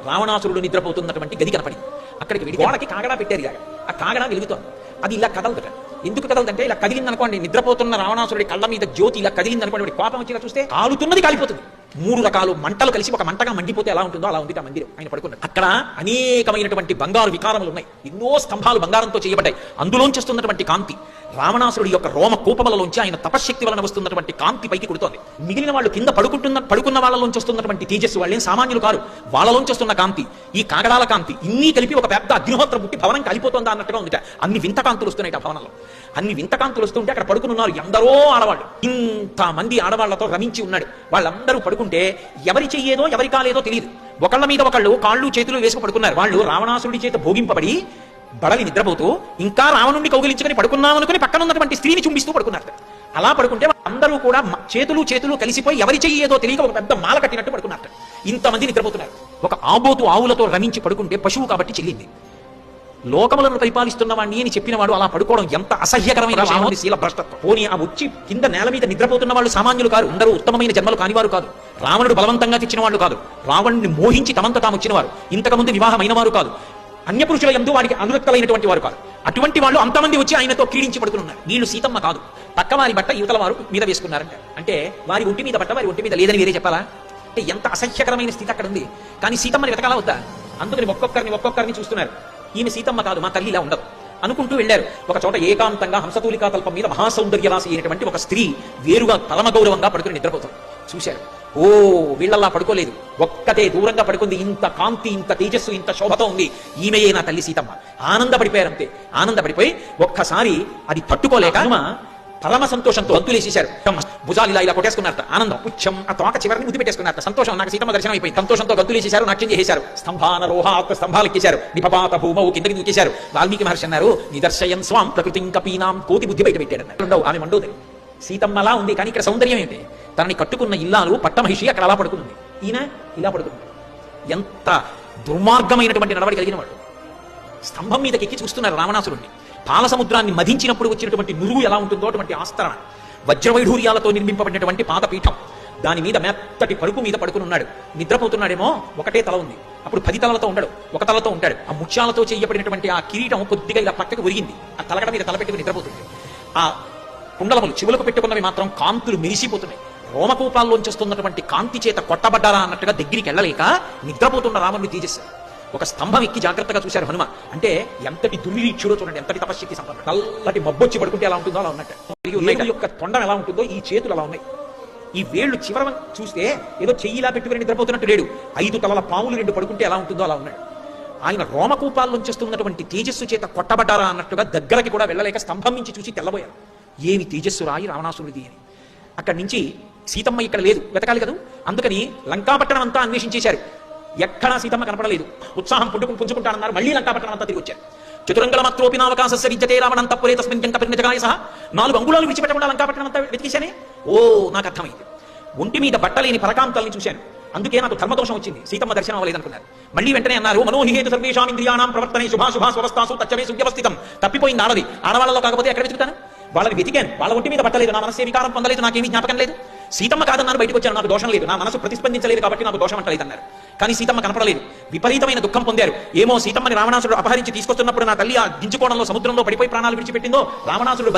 రావణాసురుడు నిద్రపోతున్నటువంటి గది కనపడింది. అక్కడికి వెళ్ళి గోడకి కాగడా పెట్టారు. ఇలాగ ఆ కాగడా వెలుగుతోంది. అది ఇలా కదలదట. ఎందుకు కదలదంటే ఇలా కదిలింది అనుకోండి, నిద్రపోతున్న రావణాసురుడి కళ్ళ మీద జ్యోతి ఇలా కదిలింది అనుకోండి, కోపం వచ్చి ఇలా చూస్తే కాలుతున్నది కాలిపోతుంది. 3 రకాలు మంటలు కలిసి ఒక మంటగా మండిపోతే ఎలా ఉంటుందో అలా ఉంది ఆ మందిరం. ఆయన పడుకున్నాడు. అక్కడ అనేకమైనటువంటి బంగారు వికారములు ఉన్నాయి. ఎన్నో స్తంభాలు బంగారంతో చేయబడ్డాయి. అందులోంచి వస్తున్నటువంటి కాంతి రావణాసురుడి యొక్క రోమ కూపములలోంచి ఆయన తపశక్తి వలన వస్తున్నటువంటి కాంతి పైకి కుడుతోంది. మిగిలిన వాళ్ళు కింద పడుకున్న వాళ్ళలోంచి వస్తున్నటువంటి తేజస్సు, వాళ్ళేం సామాన్యులు కారు, వాళ్ళలోంచి వస్తున్న కాంతి, ఈ కాగడాల కాంతి, ఇన్ని కలిపి ఒక పెద్ద అగ్నిహోత్రం పుట్టి భవనం కాలిపోతుందా అన్నట్టుగా ఉంది. అన్ని వింత కాంతులు వస్తున్నాయి ఆ భవనంలో. అన్ని వింత కాంతులు వస్తుంటే అక్కడ పడుకుని ఉన్నారు ఎందరో ఆడవాళ్ళు. ఇంతమంది ఆడవాళ్లతో రమించి ఉన్నాడు. వాళ్ళందరూ పడుకుంటే ఎవరి చెయ్యేదో ఎవరి కాలేదో తెలియదు. ఒకళ్ళ మీద ఒకళ్ళు కాళ్ళు చేతులు వేసుకు పడుకున్నారు. వాళ్ళు రావణాసురుడి చేత భోగింపబడి బడలి నిద్రపోతూ ఇంకా రావణుడిని కౌగిలించుకొని పడుకున్నామనుకుని పక్కన ఉన్నటువంటి స్త్రీని చుంబిస్తూ పడుకున్నారు. అలా పడుకుంటే అందరూ కూడా చేతులు కలిసిపోయి ఎవరి చెయ్యేదో తెలియక ఒక పెద్ద మాల కట్టినట్టు పడుకున్నారు. ఇంతమంది నిద్రపోతున్నారు. ఒక ఆబోతు ఆవులతో రమించి పడుకుంటే పశువు కాబట్టి చెల్లింది. లోకములను పరిపాలిస్తున్న వాడిని అని చెప్పినవాడు అలా పడుకోవడం ఎంత అసహ్యకరమైన శీల భ్రష్టత్వం. పోనీ ఆ వచ్చి కింద నేల మీద నిద్రపోతున్న వాళ్ళు సామాన్యులు కాదు. అందరూ ఉత్తమమైన జన్మలు కానివారు కాదు. రావణుడు బలవంతంగా తెచ్చిన వాళ్ళు కాదు. రావణుడిని మోహించి తమంత తాము వచ్చిన వారు. ఇంతకుముందు వివాహమైన వారు కాదు. అన్యపురుషుల యందు వాడికి అనురక్తులైనటువంటి వారు కాదు. అటువంటి వాళ్ళు అంతమంది వచ్చి ఆయనతో క్రీడించి పడుకున్నారు. వీళ్ళు సీతమ్మ కాదు, పక్క వారి బట్ట యువతల వారు మీద వేసుకున్నారంట. అంటే వారి ఒంటి మీద బట్ట వారి ఒంటి మీద లేదని వేరే చెప్పాలా? అంటే ఎంత అసహ్యకరమైన స్థితి అక్కడ ఉంది. కానీ సీతమ్మని వెతకాలా వద్దా? అందుకని ఒక్కొక్కరిని చూస్తున్నారు. ఈమె సీతమ్మ కాదు, మా తల్లి ఇలా ఉండదు అనుకుంటూ వెళ్ళారు. ఒక చోట ఏకాంతంగా హంసతూలికా తల్పం మీద మహాసౌందర్య రాశి అయినటువంటి ఒక స్త్రీ వేరుగా పరమ గౌరవంగా పడుకుని నిద్రపోతారు. చూశారు. ఓ వీళ్ళల్లా పడుకోలేదు, ఒక్కతే దూరంగా పడుకుంది. ఇంత కాంతి, ఇంత తేజస్సు, ఇంత శోభతో ఉంది. ఈమెయే నా తల్లి సీతమ్మ. ఆనందపడిపోయారు. అంతే ఆనందపడిపోయి ఒక్కసారి అది తట్టుకోలేక పరమ సంతోషంతో గంతులేసేశారు. భుజాలు ఇలా కొట్టేసుకున్నారట. ఆనందం పుచ్చం ఆ తోక చివరిని ముద్దు పెట్టేసుకున్నారట. సంతోషం, నాకు సీతమ్మ దర్శనం అయిపోయింది. సంతోషంతో గంతులేసేశారు, నాట్యం చేసేశారు. స్తంభానరోహాత్మ స్తంభాలు ఎక్కేశారు. నిపపాత భూమవు కిందకి దూకేశారు. వాల్మీకి మహర్షి అన్నారు, నిదర్శయన్ స్వాం ప్రకృతి కపీనాం కోతి బుద్ధి బయట పెట్టాడు. ఆమె మండోది సీతమ్మలా ఉంది. కానీ ఇక్కడ సౌందర్యం ఏంటి? తనని కట్టుకున్న ఇల్లాలు పట్టమహిషి అక్కడ అలా పడుకుంది, ఈయన ఇలా పడుకుంది. ఎంత దుర్మార్గమైనటువంటి నడవడి కలిగిన వాడు. స్తంభం మీదకి ఎక్కి చూస్తున్నారు రావణాసురుణ్ణి. పాలసముద్రాన్ని మధించినప్పుడు వచ్చినటువంటి నురుగు ఎలా ఉంటుందో అటువంటి ఆస్తరణ, వజ్రవైఢూర్యాలతో నిర్మింపబడినటువంటి పాదపీఠం, దాని మీద మెత్తటి పరుపు మీద పడుకుని ఉన్నాడు. నిద్రపోతున్నాడేమో. ఒకటే తల ఉంది. అప్పుడు 10 తలలతో ఉండడు, ఒక తలతో ఉంటాడు. ఆ ముత్యాలతో చేయబడినటువంటి ఆ కిరీటం కొద్దిగా ఇలా పక్కకు ఒరిగింది. ఆ తలగడ మీద తలపెట్టుకుని నిద్రపోతుంది. ఆ కుండలములు చెవులకు పెట్టుకున్నవి మాత్రం కాంతులు మెరిసిపోతున్నాయి. రోమకూపాల్లోంచి వస్తున్నటువంటి కాంతి చేత కొట్టబడ్డారా అన్నట్టుగా దగ్గరికి వెళ్ళలేక నిద్రపోతున్న రాముడిని తేజస్సు. ఒక స్తంభం ఎక్కి జాగ్రత్తగా చూశారు హనుమ. అంటే ఎంతటి దుర్నిరీక్షుడో చూడండి, ఎంతటి తపశక్తి సంపన్నుడు. నల్లటి మబ్బొచ్చి పడుకుంటే ఎలా ఉంటుందో అలా ఉన్నట్టు. యొక్క తొండం ఎలా ఉంటుందో ఈ చేతులు అలా ఉన్నాయి. ఈ వేళ్లు చివర చూస్తే ఏదో చెయ్యిలా పెట్టుకుని నిద్రపోతున్నట్టు లేడు. 5 తలల పాములు 2 పడుకుంటే ఎలా ఉంటుందో అలా ఉన్నాడు. ఆయన రోమకూపాల్లోంచి వస్తున్నటువంటి తేజస్సు చేత కొట్టబడ్డారా అన్నట్టుగా దగ్గరకి కూడా వెళ్ళలేక స్తంభం నుంచి చూసి తెల్లబోయారు. ఏమి తేజస్సు రాయి రావణాసురుడిది అని. అక్కడి నుంచి సీతమ్మ ఇక్కడ లేదు, వెతకాలి కదా. అందుకని లంకాపట్టణం అంతా అన్వేషించేశారు. ఎక్కడా సీతమ్మ కనపడలేదు. ఉత్సాహం పుంజుకుంటానన్నారు. మళ్ళీ లంకాపట్టణం అంతా తిరిగి వచ్చారు. చతురంగల మాత్రోపినావకాశస్య విద్యతే రావణం తప్పురే తస్మిన్ జంకపిర్నిజగాయ సహా 4 అంగుళాలు విడిచిపెట్టకుండా లంకాపట్టణం అంతా వెతికేశానే. ఓ నాకు అర్థమైంది. ఒంటి మీద బట్టలేని పరకాంతల్ని చూశాను, అందుకే నాకు ధర్మదోషం వచ్చింది, సీతమ్మ దర్శనం అవ్వలేదనుకున్నారు. మళ్ళీ వెంటనే అన్నారు, మనోహిహేతు సర్వేషాం ఇంద్రియాణం ప్రవర్తనే శుభాశుభా స్వరస్తాసు తచ్చమే సువ్యవస్థితం. తప్పిపోయింది ఆడది. ఆడవాళ్ళలో కాకపోతే ఎక్కడ వెతుకుతాను? వాళ్ళని వెతికాను, వాళ్ళ ఒంటి మీద బట్టలేదు, నా మనస్సు వికారం పొందలేదు, నాకేమీ జ్ఞాపకం లేదు. సీతమ్మ కాదన్నారు, బయటకు వచ్చాను, నాకు దోషం లేదు, నా మనసు ప్రతిస్పందించలేదు కాబట్టి నాకు దోషం అంటలేదు అన్నారు. కానీ సీతమ్మ కనపడలేదు. విపరీతమైన దుఃఖం పొందారు. ఏమో సీతమ్మని రావణాసురుడు అపహరించి తీసుకొస్తున్నప్పుడు నా తల్లి ఆ గింజుకోణంలో సముద్రంలో పడిపోయి ప్రాణాలు విడిచిపెట్టిందో, రావణాసురుడు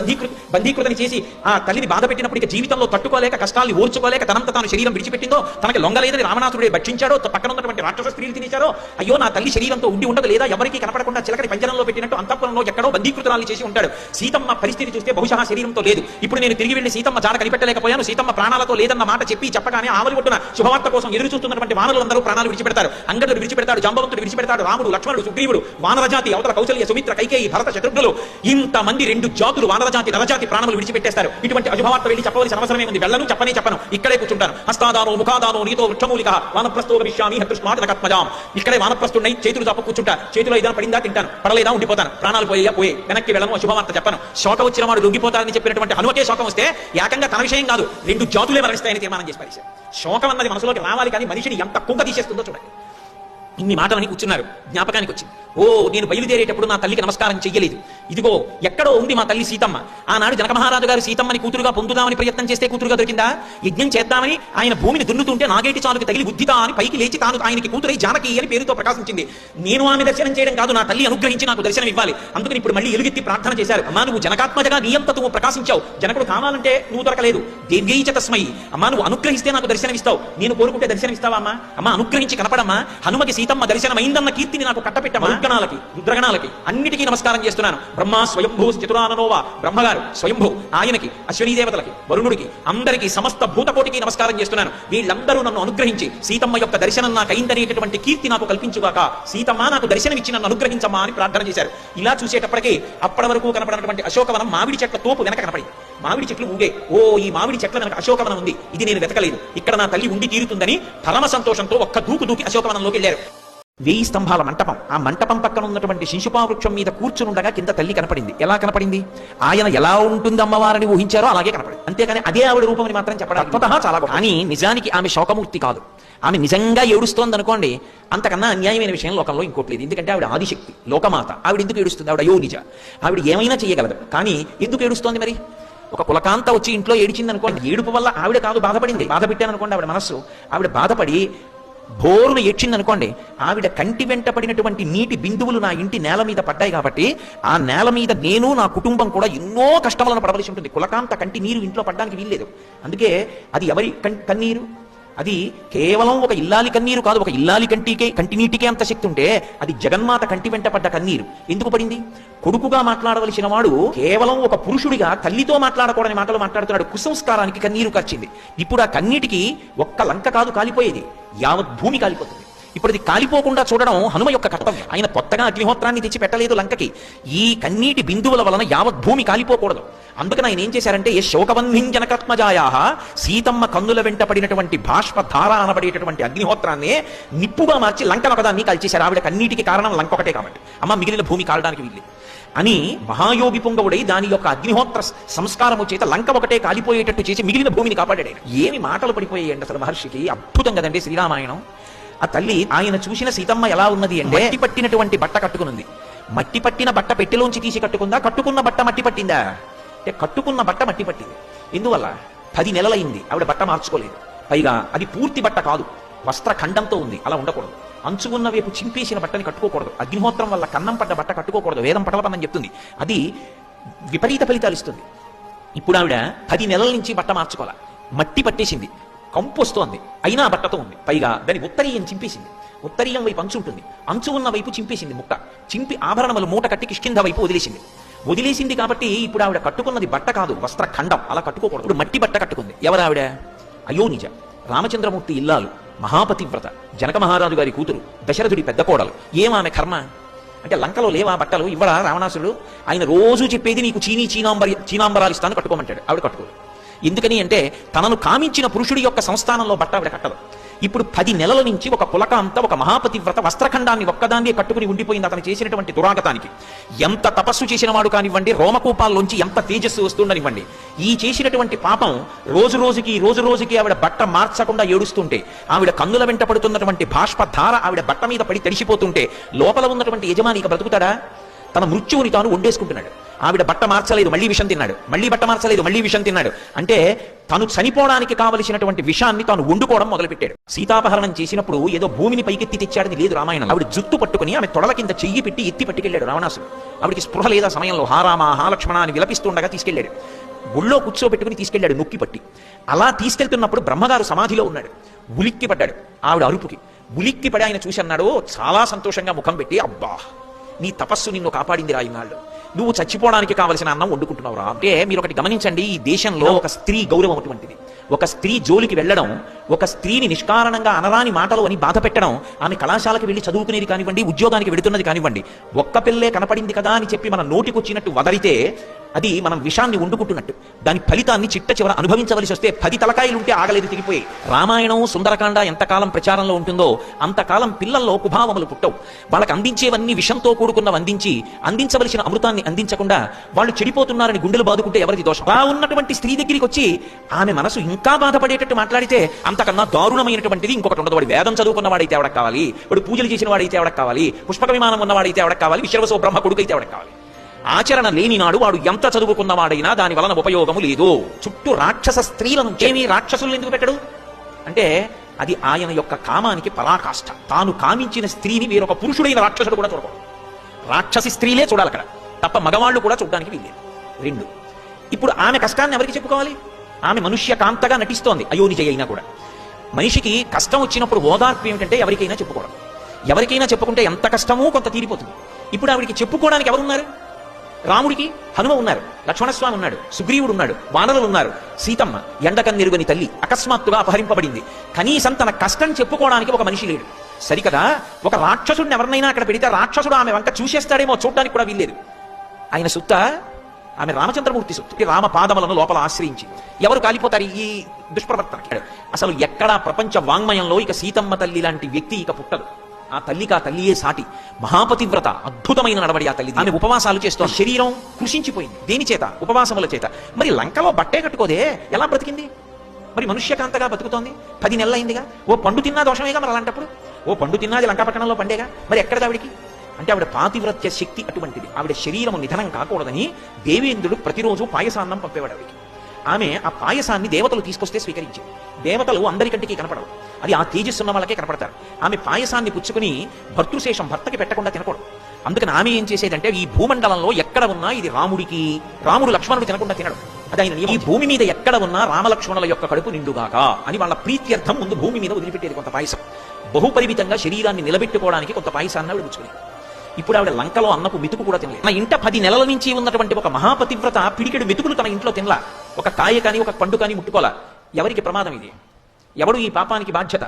బంధీకృతని చేసి ఆ తల్లిని బాధ పెట్టినప్పుడు ఇక జీవితంలో తట్టుకోలేక కష్టాన్ని ఓర్చుకోలేక తనంత తాను శరీరం విడిచిపెట్టిందో, తనకి లొంగలేదని రావణాసురుడే భక్షించాడో, పక్కన ఉన్నటువంటి రాక్షస స్త్రీలు తినేశారో, అయ్యో నా తల్లి శరీరంతో ఉండి ఉండదు, లేదా ఎవరికి కనపడకుండా చిలకని పంజరంలో పెట్టినట్టు అంతఃపురంలో ఎక్కడో బంధీకృతురాలు చేసి ఉంటాడు. సీతమ్మ పరిస్థితి చూస్తే బహుశా శరీరంతో లేదు. ఇప్పుడు నేను తిరిగి వెళ్లి సీతమ్మ జాడ కనిపెట్టలేకపోయాను. సీతమ్మ ప్రాణాలతో లేదన్న మాట చెప్పగానే ఆవలి ఒడ్డున శుభవార్త కోసం ఎదురు చూస్తున్నటువంటి వానరులందరూ ప్రాణాలు విడిచిపెడతారు. అంగదుడు విడిచిపెడతాడు, జాంబవంతుడు విడిచిపెడతాడు, రాముడు, లక్ష్మణుడు, సుగ్రీవుడు, వానరజాతి అవతల కౌశల్య, సుమిత్ర, కైకేయి, భరత, శత్రుఘ్నులు, ఇంతమంది 2 జాతులు వానరజాతి నరజాతి ప్రాణములు విడిచిపెట్టేస్తారు. ఇటువంటి అశుభవార్త వెళ్ళి చెప్పవలసిన అవసరమే ఉంది. వెళ్ళను, చెప్పను, ఇక్కడే కూర్చుంటాను. హస్తాదానో ముఖాదానో నీతో వృక్షమూలిక వానప్రస్థో భవిష్యామి హృష్మాటకత్మజాం. ఇక్కడే వానప్రస్థున్నై చేతులు తప్పు కూర్చుంటా. చేతులు ఏదైనా పడిందా తింటాను, పడలేదా ఉండిపోతాను. ప్రాణాలు పోయే వెనక్కి వెళ్ళను, అశుభవార్త చెప్పను. శోకం వచ్చిన వాడు లొంగిపోతారని చెప్పినటువంటి హనుమకే శోకం వస్తే ఏకంగా తన విషయం కాదు, 2 జాతులే మరణిస్తాయని తీర్మానం చేసి పరిచయం. శోకం అన్నది మనసులోకి రావాలి, కానీ మనిషిని ఎంత కుంగ తీసేస్తుందో చూడండి. ఇన్ని మాటలని కూర్చున్నారు. జ్ఞాపకానికి వచ్చింది. ఓ నేను బయలుదేరేటప్పుడు నా తల్లికి నమస్కారం చెయ్యలేదు, ఇదిగో ఎక్కడో ఉంది మా తల్లి సీతమ్మ. ఆనాడు జనక మహారాజు గారు సీతమ్మని కూతురుగా పొందుదామని ప్రయత్నం చేస్తే కూతురుగా దొరికిందా? యజ్ఞం చేద్దామని ఆయన భూమిని దున్నుతుంటే నాగేటి చాలుకి తగిలి బుద్ధితా అని పైకి లేచి తాను ఆయనకి కూతురై జానకి అని పేరుతో ప్రకాశించింది. నేను ఆమె దర్శనం చేయడం కాదు, నా తల్లి అనుగ్రహించి నాకు దర్శనం ఇవ్వాలి. అందుకని ఇప్పుడు మళ్ళీ ఎలుగెత్తి ప్రార్థన చేశారు. అమ్మా నువ్వు జనకాత్మజగా నీయంతత్వము ప్రకాశించావు, జనకుడు కావాలంటే నువ్వు దొరకలేదు. దేవ్యైచ తస్మై, అమ్మా నువ్వు అనుగ్రహిస్తే నాకు దర్శనమిస్తావు, నేను కోరుకుంటే దర్శనమిస్తావా అమ్మా? అమ్మా అనుగ్రహించి కనపడమ్మా, హనుమకి సీతమ్మ దర్శనమైందన్న కీర్తిని నాకు కట్టపెట్టమ్మా. రుద్రగణాలకి రుద్రగణాలకి అన్నిటికీ నమస్కారం చేస్తున్నాను. బ్రహ్మ స్వయంభూ చతురాననోవా, బ్రహ్మగారు స్వయంభూ, ఆయనకి అశ్వనీ దేవతలకి వరుణుడికి అందరికీ సమస్త భూతకోటికి నమస్కారం చేస్తున్నాను. వీళ్ళందరూ నన్ను అనుగ్రహించి సీతమ్మ యొక్క దర్శనం నాకైందనేటటువంటి కీర్తి నాకు కల్పించుగాక, సీతమ్మ నాకు దర్శనమిచ్చి నన్ను అనుగ్రహించమ్మా అని ప్రార్థన చేశారు. ఇలా చూసేటప్పటికీ అప్పటి వరకు కనపడినటువంటి అశోకవనం మామిడి చెట్ల తోపు వెనక కనపడింది. మామిడి చెట్లు ఊగే, ఓ ఈ మామిడి చెట్ల వెనక అశోకవనం ఉంది, ఇది నేను వెతకలేదు, ఇక్కడ నా తల్లి ఉండి తీరుతుందని పరమ సంతోషంతో ఒక్క దూకి అశోకవనంలోకి వెళ్ళారు. 1000 స్తంభాల మంటపం, ఆ మంటపం పక్కన ఉన్నటువంటి శిశుపా వృక్షం మీద కూర్చునుండగా కింద తల్లి కనపడింది. ఎలా కనపడింది? ఆయన ఎలా ఉంటుంది అమ్మవారిని ఊహించారో అలాగే కనపడింది. అంతేగాని అదే ఆవిడ రూపమని మాత్రం చెప్పడం అద్భుతంగా చాలా గొప్ప. కానీ నిజానికి ఆమె శోకమూర్తి కాదు. ఆమె నిజంగా ఏడుస్తోంది అనుకోండి, అంతకన్నా అన్యాయమైన విషయం లోకంలో ఇంకోటి లేదు. ఎందుకంటే ఆవిడ ఆదిశక్తి, లోకమాత. ఆవిడ ఎందుకు ఏడుస్తుంది? ఆవిడ అయోనిజ, ఆవిడ ఏమైనా చేయగలదు. కానీ ఎందుకు ఏడుస్తోంది మరి? ఒక పులకాంత వచ్చి ఇంట్లో ఏడిచింది అనుకోండి, ఏడుపు వల్ల ఆవిడ కాదు బాధపడింది. బాధ పెట్టాను అనుకోండి ఆవిడ మనస్సు, ఆవిడ బాధపడి బోరును ఏడ్చింది అనుకోండి, ఆవిడ కంటి వెంట పడినటువంటి నీటి బిందువులు నా ఇంటి నేల మీద పడ్డాయి కాబట్టి ఆ నేల మీద నేను నా కుటుంబం కూడా ఎన్నో కష్టములను పడవలసి ఉంటుంది. కులకాంత కంటి నీరు ఇంట్లో పడ్డానికి వీల్లేదు. అందుకే అది ఎవరి కన్నీరు? అది కేవలం ఒక ఇల్లాలి కన్నీరు కాదు. ఒక ఇల్లాలి కంటి నీటికే అంత శక్తి ఉంటే అది జగన్మాత కంటి వెంట పడ్డ కన్నీరు ఎందుకు పడింది? కొడుకుగా మాట్లాడవలసిన వాడు కేవలం ఒక పురుషుడిగా తల్లితో మాట్లాడకూడని మాటలు మాట్లాడుతున్నాడు. కుసంస్కారానికి కన్నీరు ఖర్చింది. ఇప్పుడు ఆ కన్నీటికి ఒక్క లంక కాదు కాలిపోయేది, యావత్ భూమి కాలిపోతుంది. ఇప్పుడు అది కాలిపోకుండా చూడడం హనుమ యొక్క కర్తవ్యం. ఆయన కొత్తగా అగ్నిహోత్రాన్ని తెచ్చి పెట్టలేదు లంకకి. ఈ కన్నీటి బిందువుల వలన యావత్ భూమి కాలిపోకూడదు. అందుకని ఆయన ఏం చేశారంటే, ఏ శోకబంధిం జనకాత్మజాయా, సీతమ్మ కన్నుల వెంట పడినటువంటి బాష్పధార అనబడేటటువంటి అగ్నిహోత్రాన్ని నిప్పుగా మార్చి లంకను ఒకదాన్ని కాల్చేశారు. ఆవిడ కన్నీటికి కారణం లంక ఒకటే కాబట్టి, అమ్మ మిగిలిన భూమి కాలడానికి వీల్లేదు అని మహాయోగి పొంగవుడై దాని యొక్క అగ్నిహోత్ర సంస్కారము చేత లంక ఒకటే కాలిపోయేటట్టు చేసి మిగిలిన భూమిని కాపాడాడు. ఏమి మాటలు పడిపోయాయండి అసలు మహర్షికి. అద్భుతం కదండి శ్రీరామాయణం. ఆ తల్లి ఆయన చూసిన సీతమ్మ ఎలా ఉన్నది అంటే, మట్టి పట్టినటువంటి బట్ట కట్టుకునుంది. మట్టి పట్టిన బట్ట పెట్టెలోంచి తీసి కట్టుకుందా? కట్టుకున్న బట్ట మట్టి పట్టిందా? అంటే కట్టుకున్న బట్ట మట్టి పట్టింది. ఎందువల్ల? 10 నెలలైంది ఆవిడ బట్ట మార్చుకోలేదు. పైగా అది పూర్తి బట్ట కాదు, వస్త్ర ఖండంతో ఉంది. అలా ఉండకూడదు. అంచుకున్న వైపు చింపేసిన బట్టని కట్టుకోకూడదు. అగ్నిహోత్రం వల్ల కన్నం పడ్డ బట్ట కట్టుకోకూడదు. వేదం పటవపని చెప్తుంది. అది విపరీత ఫలితాలు ఇస్తుంది. ఇప్పుడు ఆవిడ 10 నెలల నుంచి బట్ట మార్చుకోవాలి. మట్టి పట్టేసింది, కంపు వస్తోంది, అయినా బట్టతో ఉంది. పైగా దాని ఉత్తరీయం చింపేసింది. ఉత్తరీయం వైపు అంచు ఉంటుంది, అంచు ఉన్న వైపు చింపేసింది. ముక్క చింపి ఆభరణములు మూట కట్టి కిష్కింధ వైపు వదిలేసింది కాబట్టి ఇప్పుడు ఆవిడ కట్టుకున్నది బట్ట కాదు, వస్త్ర ఖండం. అలా కట్టుకోకూడదు. ఇప్పుడు మట్టి బట్ట కట్టుకుంది. ఎవరు ఆవిడ? అయోనిజ, రామచంద్రమూర్తి ఇల్లాలు, మహాపతివ్రత, జనక మహారాజు గారి కూతురు, దశరథుడి పెద్ద కోడలు. ఏమామె కర్మ అంటే లంకలో లేవా బట్టలు? ఇవ్వడా రావణాసుడు? ఆయన రోజు చెప్పేది నీకు చీనాంబరాలు ఇస్తాను కట్టుకోమంటాడు. ఆవిడ కట్టుకోదు. ఎందుకని అంటే తనను కామించిన పురుషుడి యొక్క సంస్థానంలో బట్ట ఆవిడ కట్టదు. ఇప్పుడు 10 నెలల నుంచి ఒక పులకాంత, ఒక మహాపతివ్రత వస్త్రఖండాన్ని ఒక్కదాన్ని కట్టుకుని ఉండిపోయింది. అతను చేసినటువంటి దురాగతానికి ఎంత తపస్సు చేసిన వాడు కానివ్వండి, రోమకూపాల్లోంచి ఎంత తేజస్సు వస్తుండనివ్వండి, ఈ చేసినటువంటి పాపం రోజు రోజుకి ఆవిడ బట్ట మార్చకుండా ఏడుస్తుంటే, ఆవిడ కన్నుల వెంట పడుతున్నటువంటి బాష్పధార ఆవిడ బట్ట మీద పడి తడిసిపోతుంటే లోపల ఉన్నటువంటి యజమాని ఇక బ్రతుకుతాడా? తన మృత్యువుని తాను వండేసుకుంటున్నాడు. ఆవిడ బట్ట మార్చలేదు, మళ్ళీ విషం తిన్నాడు. మళ్ళీ బట్ట మార్చలేదు, మళ్ళీ విషం తిన్నాడు. అంటే తను చనిపోవడానికి కావలసినటువంటి విషాన్ని తాను వండుకోవడం మొదలుపెట్టాడు. సీతాపహరణం చేసినప్పుడు ఏదో భూమిని పైకెత్తి తెచ్చాడని లేదు రామాయణం. ఆవిడ జుత్తు పట్టుకుని ఆమె తొడల కింద చెయ్యి పెట్టి ఎత్తి పట్టుకెళ్ళాడు రావణాసుడు. ఆవిడికి స్పృహ లేదా సమయంలో హారామ హాలక్ష్మణ అని విలపిస్తుండగా తీసుకెళ్లాడు. ఒళ్ళో కూర్చోబెట్టుకుని తీసుకెళ్లాడు నొక్కి పట్టి. అలా తీసుకెళ్తున్నప్పుడు బ్రహ్మగారు సమాధిలో ఉన్నాడు. ఉలిక్కి పడ్డాడు ఆవిడ అరుపుకి. ఉలిక్కి పడి ఆయన చూసి అన్నాడు చాలా సంతోషంగా ముఖం పెట్టి, అబ్బా నీ తపస్సు నిన్ను కాపాడింది రా, ఇన్నాళ్ళు నువ్వు చచ్చిపోవడానికి కావలసిన అన్నం వండుకుంటున్నావురా. అంటే మీరు ఒకటి గమనించండి, ఈ దేశంలో ఒక స్త్రీ గౌరవం అటువంటిది. ఒక స్త్రీ జోలికి వెళ్ళడం, ఒక స్త్రీని నిష్కారణంగా అనరాని మాటలు అని బాధ పెట్టడం, ఆమె కళాశాలకు వెళ్ళి చదువుకునేది కానివ్వండి, ఉద్యోగానికి వెళుతున్నది కానివ్వండి, ఒక్క పిల్లే కనపడింది కదా అని చెప్పి మన నోటికొచ్చినట్టు వదలితే అది మనం విషాన్ని వండుకుంటున్నట్టు. దాని ఫలితాన్ని చిట్ట చివర అనుభవించవలసి వస్తే 10 తలకాయలుంటే ఆగలేదు, తిరిగిపోయి. రామాయణం సుందరకాండ ఎంతకాలం ప్రచారంలో ఉంటుందో అంతకాలం పిల్లల్లో కుభావములు పుట్టవు. వాళ్ళకి అందించేవన్నీ విషంతో కూడుకున్నవి అందించవలసిన అమృతాన్ని అందించకుండా వాళ్ళు చెడిపోతున్నారని గుండెలు బాదుకుంటే ఎవరిది దోషం? అలా ఉన్నటువంటి స్త్రీ దగ్గరికి వచ్చి ఆమె మనసు ఇంకా బాధపడేటట్టు మాట్లాడితే అంత అంతకన్నా దారుణమైనటువంటిది ఇంకొకటి ఉండదు. వాడు వేదం చదువుకున్నవాడైతే ఎవడకు కావాలి, వాడు పూజలు చేసిన వాడైతే ఎవడకు కావాలి, పుష్పక విమానం ఉన్నవాడైతే ఎవడకు కావాలి, విశ్వవసో బ్రహ్మ కొడుకైతే ఎవడకు కావాలి. ఆచరణ లేనినాడు వాడు ఎంత చదువుకున్నవాడైనా దాని వలన ఉపయోగము లేదు. చుట్టూ రాక్షస స్త్రీలను ఏమీ రాక్షసులు ఎందుకు పెట్టడు అంటే అది ఆయన యొక్క కామానికి పరాకాష్ఠ. తాను కామించిన స్త్రీని వేరొక పురుషుడైన రాక్షసుడు కూడా చూడకూడదు. రాక్షసి స్త్రీలే చూడాలి అక్కడ, తప్ప మగవాళ్ళు కూడా చూడడానికి వీల్లేదు. 2, ఇప్పుడు ఆమె కష్టాన్ని ఎవరికి చెప్పుకోవాలి? ఆమె మనుష్య కాంతగా నటిస్తోంది అయోనిజ అయినా కూడా. మనిషికి కష్టం వచ్చినప్పుడు ఓదార్పు ఏమిటంటే ఎవరికైనా చెప్పుకోవడం. ఎవరికైనా చెప్పుకుంటే ఎంత కష్టమో కొంత తీరిపోతుంది. ఇప్పుడు ఆవిడికి చెప్పుకోవడానికి ఎవరున్నారు? రాముడికి హనుమ ఉన్నారు, లక్ష్మణస్వామి ఉన్నాడు, సుగ్రీవుడు ఉన్నాడు, వానరులు ఉన్నారు, సీతమ్మ ఎండకన్నెరుగని తల్లి అకస్మాత్తుగా అపహరింపబడింది. కనీసం తన కష్టం చెప్పుకోవడానికి ఒక మనిషి లేడు. సరికదా ఒక రాక్షసుడిని ఎవరినైనా అక్కడ పెడితే రాక్షసుడు ఆమె వంక చూసేస్తాడేమో, చూడడానికి కూడా వీల్లేదు. ఆయన సుత్త ఆమె రామచంద్రమూర్తి సుత్తి. రామ పాదములను లోపల ఆశ్రయించి ఎవరు కాలిపోతారు ఈ దుష్ప్రవర్తనకి? అసలు ఎక్కడా ప్రపంచ వాంగ్మయంలో ఇక సీతమ్మ తల్లి లాంటి వ్యక్తి ఇక పుట్టదు. ఆ తల్లికి ఆ తల్లియే సాటి. మహాపతివ్రత, అద్భుతమైన నడవడి ఆ తల్లి. ఆమె ఉపవాసాలు చేస్తోంది. శరీరం కృషించిపోయింది. దేని చేత? ఉపవాసముల చేత. మరి లంకలో బట్టే కట్టుకోదే ఎలా బ్రతికింది? మరి మనుష్యకాంతగా బతుకుతోంది. 10 నెలలైందిగా. ఓ పండు తిన్నా దోషమేగా మరి అలాంటప్పుడు. ఓ పండు తిన్నది లంకాపట్టణంలో పండేగా. మరి ఎక్కడది ఆవిడికి? అంటే ఆవిడ పాతివ్రత్య శక్తి అటువంటిది. ఆవిడ శరీరము నిధనం కాకూడదని దేవేంద్రుడు ప్రతిరోజు పాయసాన్నం పంపేవాడు ఆవిడికి. ఆమె ఆ పాయసాన్ని దేవతలు తీసుకొస్తే స్వీకరించింది. దేవతలు అందరికంటికి కనపడవు, అది ఆ తేజస్సున్న వాళ్ళకే కనపడతారు. ఆమె పాయసాన్ని పుచ్చుకుని భర్తృశేషం భర్తకి పెట్టకుండా తినకూడదు. అందుకని ఆమె ఏం చేసేదంటే ఈ భూమండలంలో ఎక్కడ ఉన్నా ఇది రాముడికి, రాముడు లక్ష్మణుడు తినకుండా తినడు. అది ఆయన నియమం. ఈ భూమి మీద ఎక్కడ ఉన్నా రామలక్ష్మణుల యొక్క కడుపు నిండుగాక అని వాళ్ళ ప్రీత్యర్థం ముందు భూమి మీద వదిలిపెట్టేది కొంత పాయసం. బహుపరిమితంగా శరీరాన్ని నిలబెట్టుకోవడానికి కొంత పాయసాన్ని ఆవిడ పుచ్చుకుని. ఇప్పుడు ఆవిడ లంకలో అన్నపు మెతుకు కూడా తినలేదు. నా ఇంట 10 నెలల నుంచి ఉన్నటువంటి ఒక మహాపతివ్రత పిడికెడు మెతుకులు తన ఇంట్లో తినలా. ఒక కాయ కానీ ఒక పండు కానీ ముట్టుకోలా. ఎవరికి ప్రమాదం ఇది? ఎవడు ఈ పాపానికి బాధ్యత?